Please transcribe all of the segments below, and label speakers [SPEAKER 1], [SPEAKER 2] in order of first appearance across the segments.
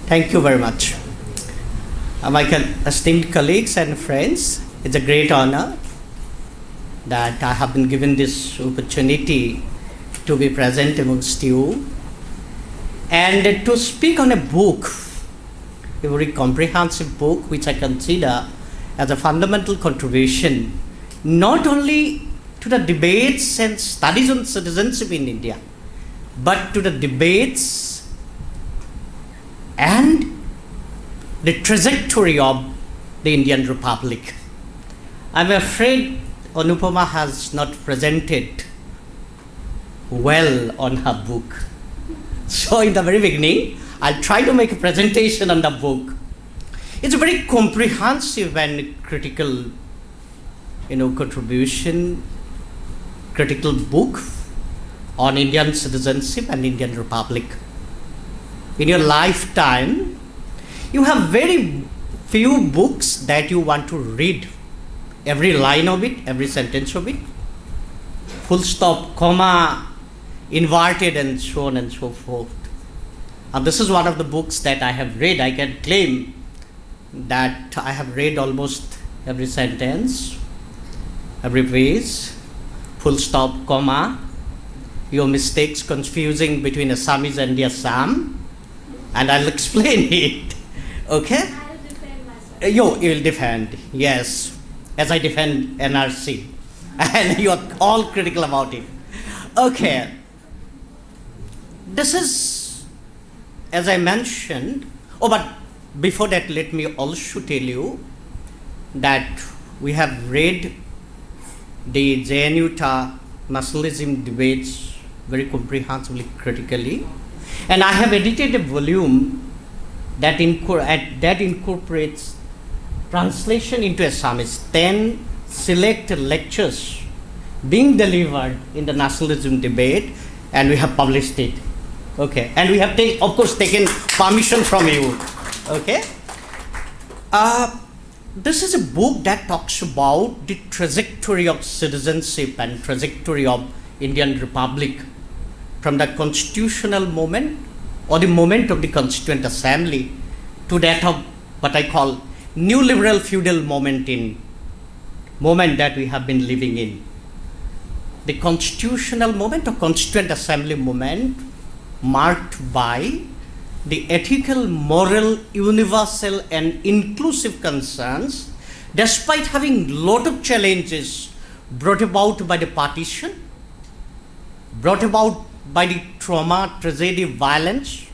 [SPEAKER 1] Thank you very much. My esteemed colleagues and friends, it's a great honor that I have been given this opportunity to be present amongst you and to speak on a book, a very comprehensive book which I consider as a fundamental contribution not only to the debates and studies on citizenship in India, but to the debates and the trajectory of the Indian Republic. I'm afraid Anupama has not presented well on her book. So in the very beginning, I'll try to make a presentation on the book. It's a very comprehensive and critical, contribution, critical book on Indian citizenship and Indian Republic. In your lifetime, you have very few books that you want to read. Every line of it, every sentence of it, full stop, comma, inverted and so on and so forth. And this is one of the books that I have read. I can claim that I have read almost every sentence, every page, full stop, comma, your mistakes confusing between Assamese and the Assam, and I'll explain it. Okay?
[SPEAKER 2] I'll defend myself.
[SPEAKER 1] You will defend, yes, as I defend NRC, and you are all critical about it. Okay. This is, as I mentioned, but before that, let me also tell you that we have read the JNU-TA nationalism debates very comprehensively, critically, and I have edited a volume that incorporates translation into Assamese, 10 select lectures being delivered in the nationalism debate, and we have published it. Okay, and we have of course taken permission from you. Okay, this is a book that talks about the trajectory of citizenship and trajectory of Indian Republic from the constitutional moment or the moment of the Constituent Assembly to that of what I call new liberal feudal moment that we have been living in. The constitutional moment or Constituent Assembly moment marked by the ethical, moral, universal and inclusive concerns despite having lot of challenges brought about by the partition, brought about by the trauma, tragedy, violence.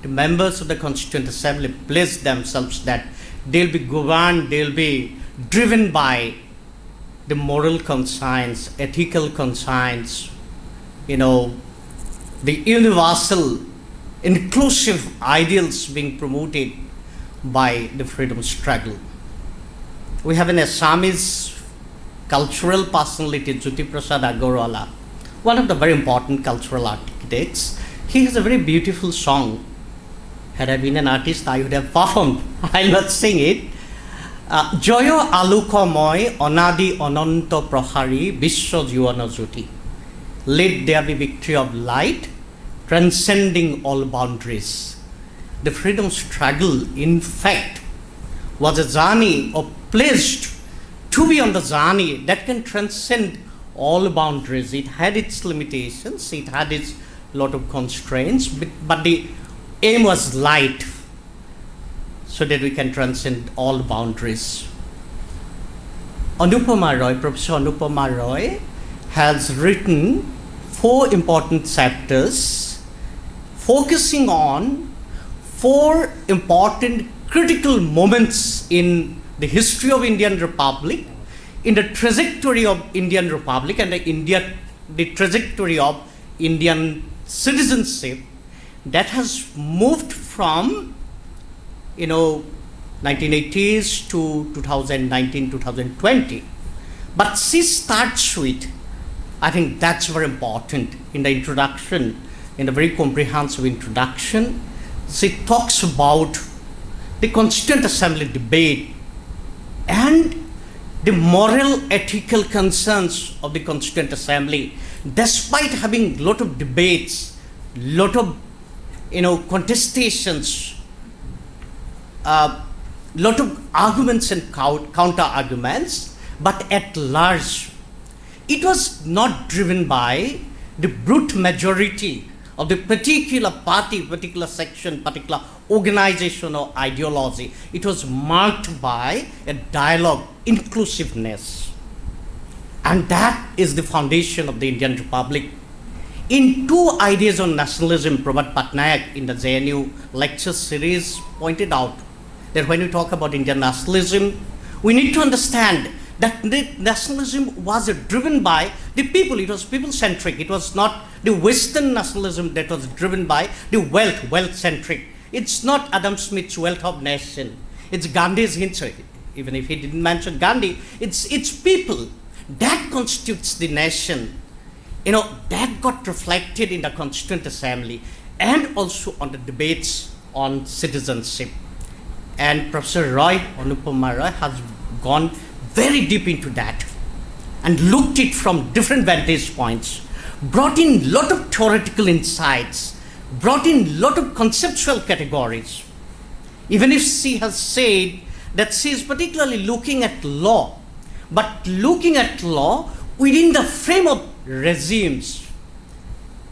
[SPEAKER 1] The members of the Constituent Assembly pledged themselves that they'll be governed, they'll be driven by the moral conscience, ethical conscience, the universal, inclusive ideals being promoted by the freedom struggle. We have an Assamese cultural personality, Jyoti Prasad Agarwala, one of the very important cultural architects. He has a very beautiful song. Had I been an artist, I would have performed. I'll not sing it. Joyo alukomoy onadi ononto prohari bisho juwana jyoti. Let there be victory of light, transcending all boundaries. The freedom struggle, in fact, was a journey or pledged to be on the journey that can transcend all boundaries. It had its limitations, it had its lot of constraints, but the aim was light, so that we can transcend all boundaries. Professor Anupama Roy has written 4 important chapters focusing on 4 important critical moments in the history of Indian Republic, in the trajectory of Indian Republic and the trajectory of Indian citizenship that has moved from 1980s to 2019, 2020. But she starts with, I think that's very important in the introduction, in a very comprehensive introduction. She talks about the Constituent Assembly debate and the moral, ethical concerns of the Constituent Assembly, despite having lot of debates, lot of contestations, lot of arguments and counter arguments, but at large, it was not driven by the brute majority of the particular party, particular section, particular organization or ideology. It was marked by a dialogue, inclusiveness. And that is the foundation of the Indian Republic. In two ideas on nationalism, Prabhat Patnaik in the JNU lecture series pointed out that when we talk about Indian nationalism, we need to understand that nationalism was driven by the people. It was people-centric. It was not the Western nationalism that was driven by the wealth-centric. It's not Adam Smith's wealth of nation. It's Gandhi's history. Even if he didn't mention Gandhi, it's people. That constitutes the nation. That got reflected in the Constituent Assembly and also on the debates on citizenship. And Professor Anupama Roy has gone very deep into that and looked it from different vantage points, brought in a lot of theoretical insights, brought in a lot of conceptual categories. Even if she has said that she is particularly looking at law, but looking at law within the frame of regimes.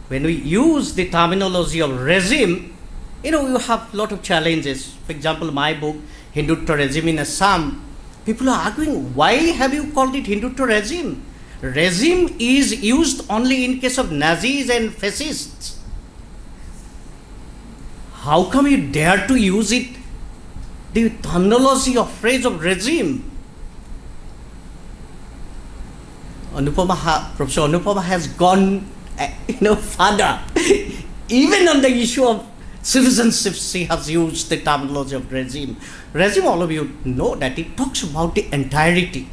[SPEAKER 1] When we use the terminology of regime, you have a lot of challenges. For example, my book, Hindutva Regime in Assam, people are arguing, why have you called it Hindutva regime? Regime is used only in case of Nazis and fascists. How come you dare to use it, the terminology or phrase of regime? Professor Anupama has gone, further. Even on the issue of citizenship, she has used the terminology of regime. Regime, all of you know that it talks about the entirety.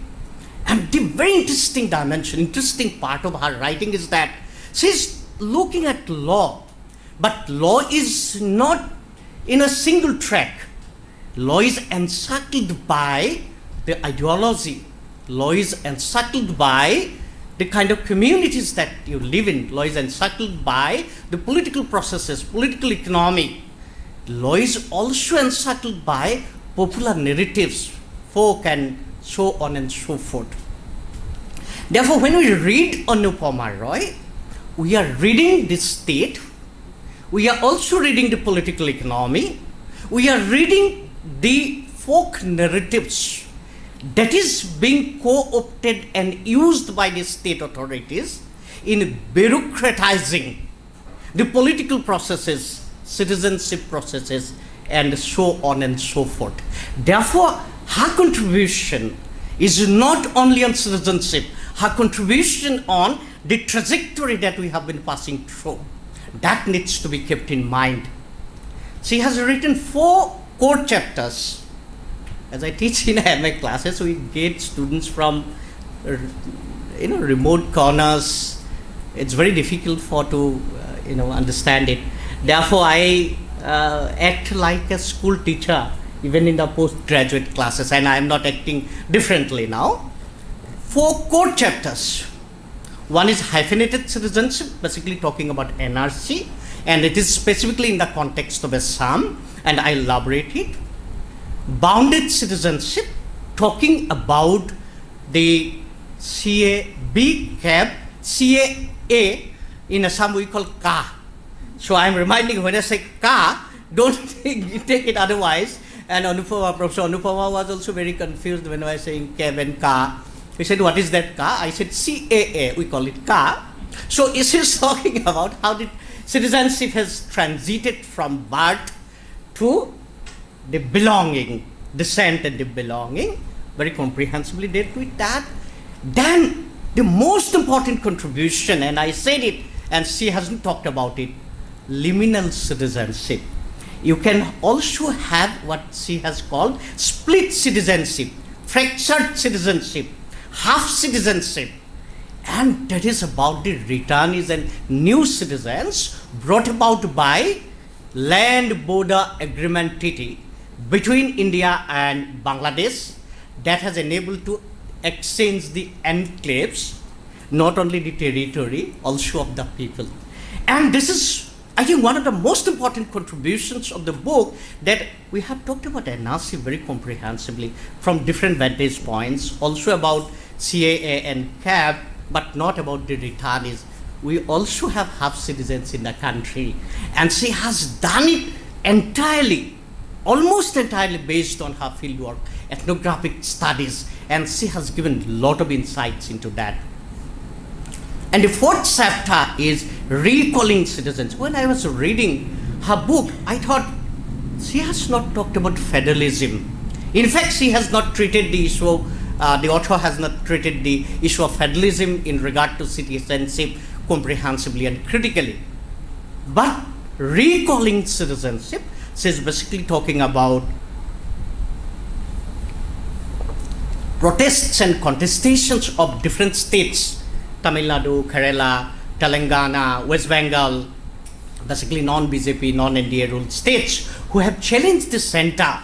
[SPEAKER 1] And the very interesting dimension, interesting part of her writing is that she's looking at law, but law is not in a single track. Law is encircled by the ideology. Law is encircled by the kind of communities that you live in. Law is encircled by the political processes, political economy. Law is also encircled by popular narratives, folk, and so on and so forth. Therefore, when we read Anupama Roy, we are reading the state, we are also reading the political economy, we are reading the folk narratives that is being co-opted and used by the state authorities in bureaucratizing the political processes, citizenship processes, and so on and so forth. Therefore, her contribution is not only on citizenship, her contribution on the trajectory that we have been passing through. That needs to be kept in mind. She has written 4 core chapters. As I teach in MA classes, we get students from remote corners. It's very difficult to understand it. Therefore, I act like a school teacher even in the postgraduate classes, and I am not acting differently now. 4 core chapters. One is hyphenated citizenship, basically talking about NRC, and it is specifically in the context of Assam, and I elaborate it. Bounded citizenship, talking about the CAA, in Assam we call Ka. So I am reminding, when I say Ka, don't take it otherwise. And Professor Anupama was also very confused when I was saying Kev and Ka. He said, what is that Ka? I said CAA, we call it Ka. So this is talking about how the citizenship has transited from birth to the belonging, descent and the belonging, very comprehensively dealt with that. Then the most important contribution, and I said it, and she hasn't talked about it, liminal citizenship. You can also have what she has called split citizenship, fractured citizenship, half citizenship, and that is about the returnees and new citizens brought about by land border agreement treaty between India and Bangladesh that has enabled to exchange the enclaves, not only the territory, also of the people. And this is I think one of the most important contributions of the book that we have talked about NRC very comprehensively from different vantage points, also about CAA and CAB, but not about the retirees. We also have half citizens in the country, and she has done it entirely, almost entirely based on her fieldwork, ethnographic studies, and she has given a lot of insights into that. And the fourth chapter is recalling citizens. When I was reading her book, I thought she has not talked about federalism. In fact, she has not treated the issue, the author has not treated the issue of federalism in regard to citizenship comprehensively and critically. But recalling citizenship, she is basically talking about protests and contestations of different states, Tamil Nadu, Kerala, Telangana, West Bengal, basically non-BJP, non-NDA ruled states who have challenged the center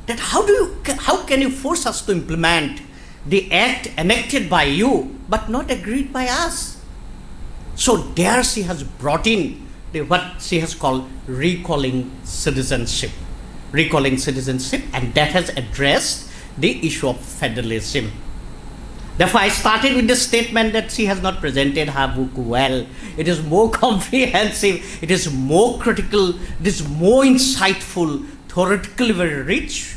[SPEAKER 1] that how can you force us to implement the act enacted by you but not agreed by us? So there she has brought in what she has called recalling citizenship, and that has addressed the issue of federalism. Therefore, I started with the statement that she has not presented her book well. It is more comprehensive, it is more critical, it is more insightful, theoretically very rich,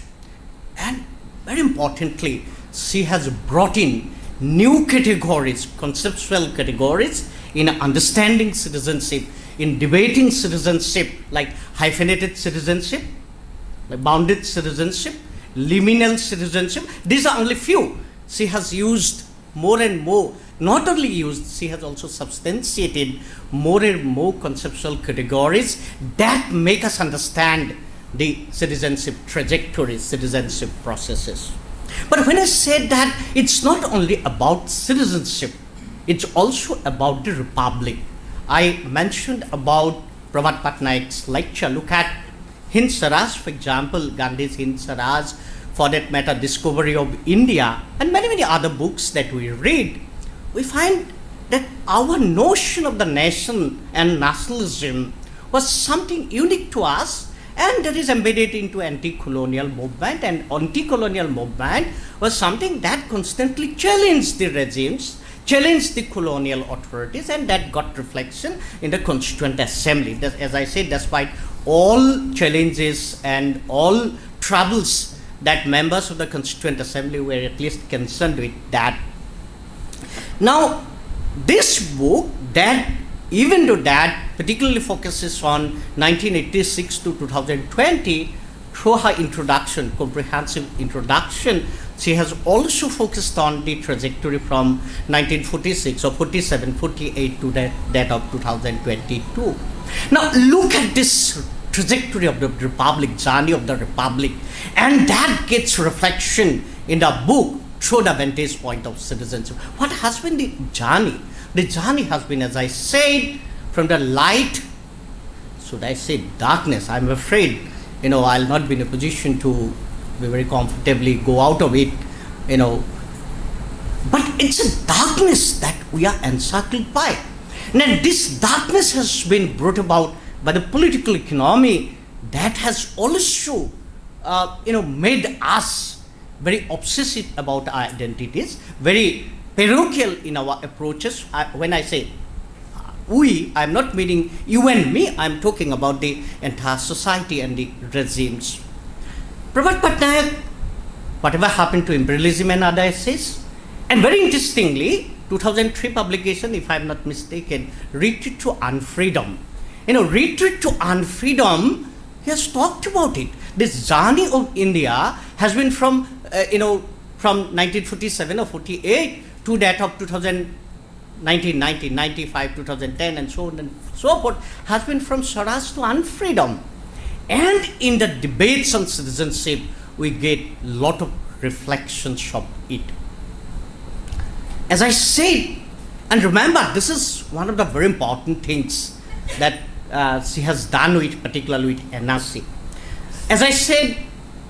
[SPEAKER 1] and very importantly, she has brought in new categories, conceptual categories in understanding citizenship, in debating citizenship, like hyphenated citizenship, like bounded citizenship, liminal citizenship. These are only few. She has used more and more, not only used, she has also substantiated more and more conceptual categories that make us understand the citizenship trajectory, citizenship processes. But when I said that it's not only about citizenship, it's also about the republic. I mentioned about Prabhat Patnaik's lecture. Look at Hind Swaraj, for example, Gandhi's Hind Swaraj, for that matter, Discovery of India, and many, many other books that we read. We find that our notion of the nation and nationalism was something unique to us, and that is embedded into anti-colonial movement, and anti-colonial movement was something that constantly challenged the regimes, challenged the colonial authorities, and that got reflection in the Constituent Assembly. As I said, despite all challenges and all troubles that members of the Constituent Assembly were at least concerned with that. Now, this book, that even though that particularly focuses on 1986 to 2020, through her introduction, comprehensive introduction, she has also focused on the trajectory from 1946 or 47, 48 to that of 2022. Now, look at this trajectory of the Republic, journey of the Republic, and that gets reflection in the book through the vantage point of citizenship. What has been the journey? The journey has been, as I said, from the light, should I say darkness? I'm afraid, I'll not be in a position to be very comfortably go out of it, But it's a darkness that we are encircled by. Now, this darkness has been brought about by the political economy that has also, made us very obsessive about our identities, very parochial in our approaches. When I say we, I'm not meaning you and me, I'm talking about the entire society and the regimes. Prabhat Patnaik, whatever happened to imperialism and other essays, and very interestingly, 2003 publication, if I'm not mistaken, Retreat to Unfreedom. Retreat to Unfreedom, he has talked about it. This journey of India has been from 1947 or 48 to that of 1990, 95, 2010, and so on and so forth, has been from Swaraj to Unfreedom. And in the debates on citizenship, we get a lot of reflections of it. As I said, and remember, this is one of the very important things that she has done with, particularly with NRC. As I said,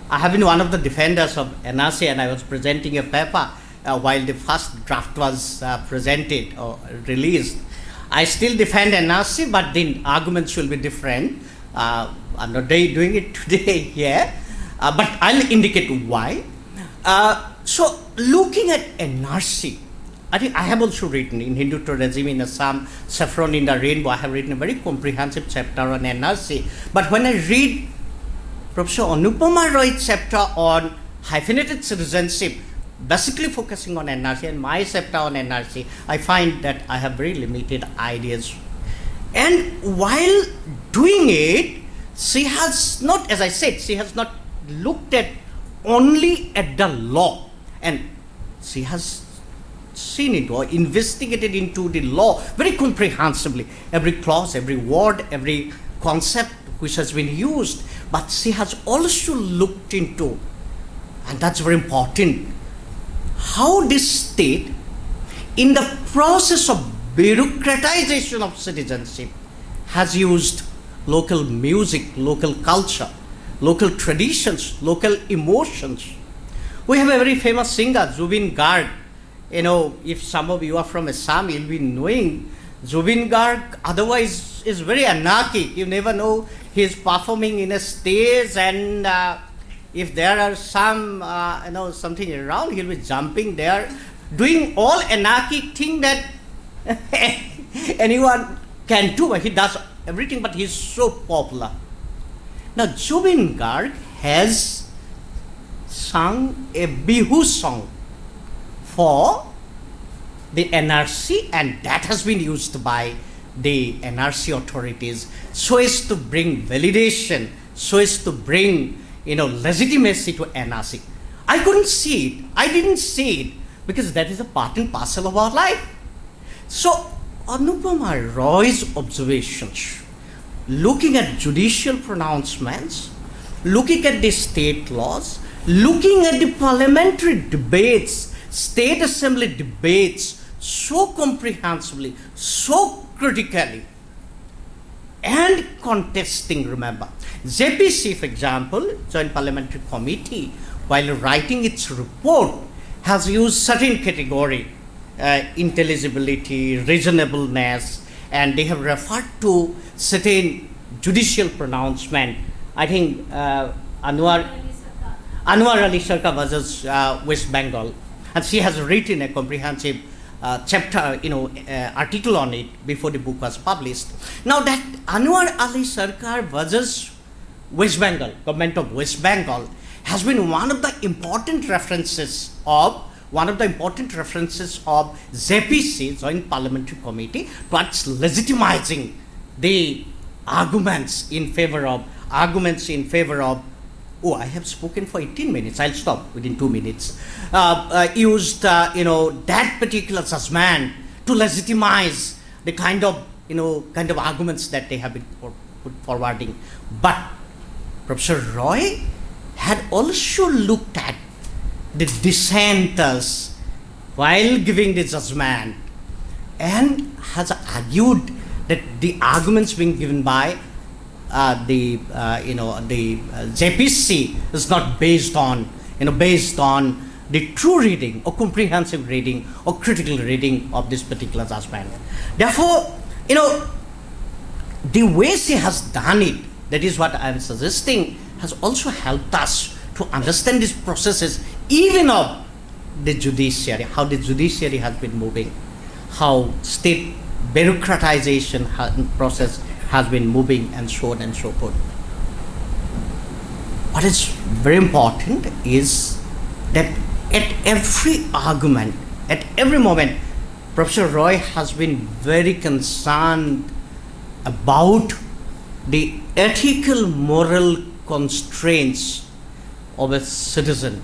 [SPEAKER 1] I have been one of the defenders of NRC, and I was presenting a paper while the first draft was presented or released. I still defend NRC, but the arguments will be different. I'm not doing it today here, but I'll indicate why. So, looking at NRC, I think I have also written in Hindutva regime in Assam, Saffron in the Rainbow, I have written a very comprehensive chapter on NRC. But when I read Professor Anupama Roy's chapter on hyphenated citizenship, basically focusing on NRC, and my chapter on NRC, I find that I have very limited ideas. And while doing it, she has not, as I said, she has not looked at only at the law, and she has seen it or investigated into the law very comprehensively, every clause, every word, every concept which has been used, but she has also looked into, and that's very important, how this state, in the process of bureaucratization of citizenship, has used local music, local culture, local traditions, local emotions. We have a very famous singer, Zubin Garg. You know, if some of you are from Assam, you'll be knowing Zubin Garg otherwise is very anarchic. You never know, he's performing in a stage, and if there are some, something around, he'll be jumping there, doing all anarchic thing that anyone can do. He does everything, but he's so popular. Now, Zubin Garg has sung a Bihu song for the NRC, and that has been used by the NRC authorities so as to bring validation, so as to bring, legitimacy to NRC. I couldn't see it. I didn't see it because that is a part and parcel of our life. So, Anupama Roy's observations, looking at judicial pronouncements, looking at the state laws, looking at the parliamentary debates, state assembly debates so comprehensively, so critically, and contesting, remember. JPC, for example, Joint Parliamentary Committee, while writing its report, has used certain category, intelligibility, reasonableness, and they have referred to certain judicial pronouncement. I think Anwar Ali Sarkar versus West Bengal, and she has written a comprehensive chapter, article on it before the book was published. Now that Anwar Ali Sarkar versus West Bengal, government of West Bengal, has been one of the important references of JPC, Joint Parliamentary Committee, towards legitimizing the arguments in favor of, oh, I have spoken for 18 minutes, I'll stop within 2 minutes, used, that particular judgment to legitimize the kind of arguments that they have been put forwarding. But Professor Roy had also looked at the dissenters while giving the judgment, and has argued that the arguments being given by the JPC is not based on the true reading or comprehensive reading or critical reading of this particular judgment. Therefore, the way she has done it, that is what I am suggesting, has also helped us to understand these processes, even of the judiciary, how the judiciary has been moving, how state bureaucratization process has been moving, and so on and so forth. What is very important is that at every argument, at every moment, Professor Roy has been very concerned about the ethical, moral constraints of a citizen.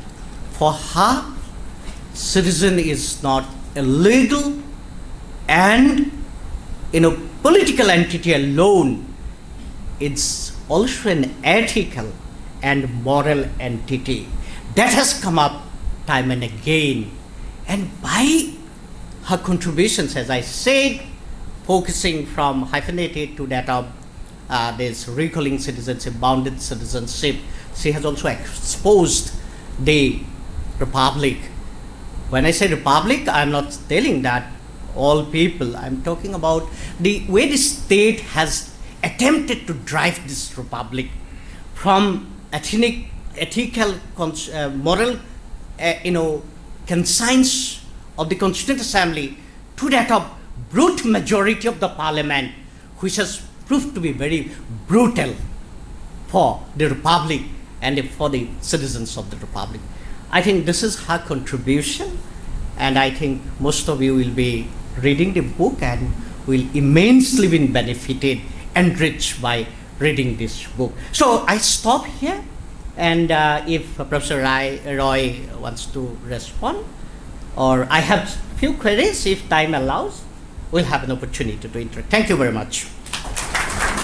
[SPEAKER 1] For her, citizen is not a legal and political entity alone. It's also an ethical and moral entity that has come up time and again. And by her contributions, as I said, focusing from hyphenated to that of this recalling citizenship, bounded citizenship, she has also exposed the republic. When I say republic, I'm not telling that all people. I'm talking about the way the state has attempted to drive this republic from ethical, moral, conscience of the Constituent Assembly to that of brute majority of the parliament, which has proved to be very brutal for the republic and for the citizens of the republic. I think this is her contribution, and I think most of you will be reading the book and will immensely be benefited, enriched by reading this book. So I stop here, and if Professor Roy wants to respond, or I have few queries, if time allows, we'll have an opportunity to interact. Thank you very much.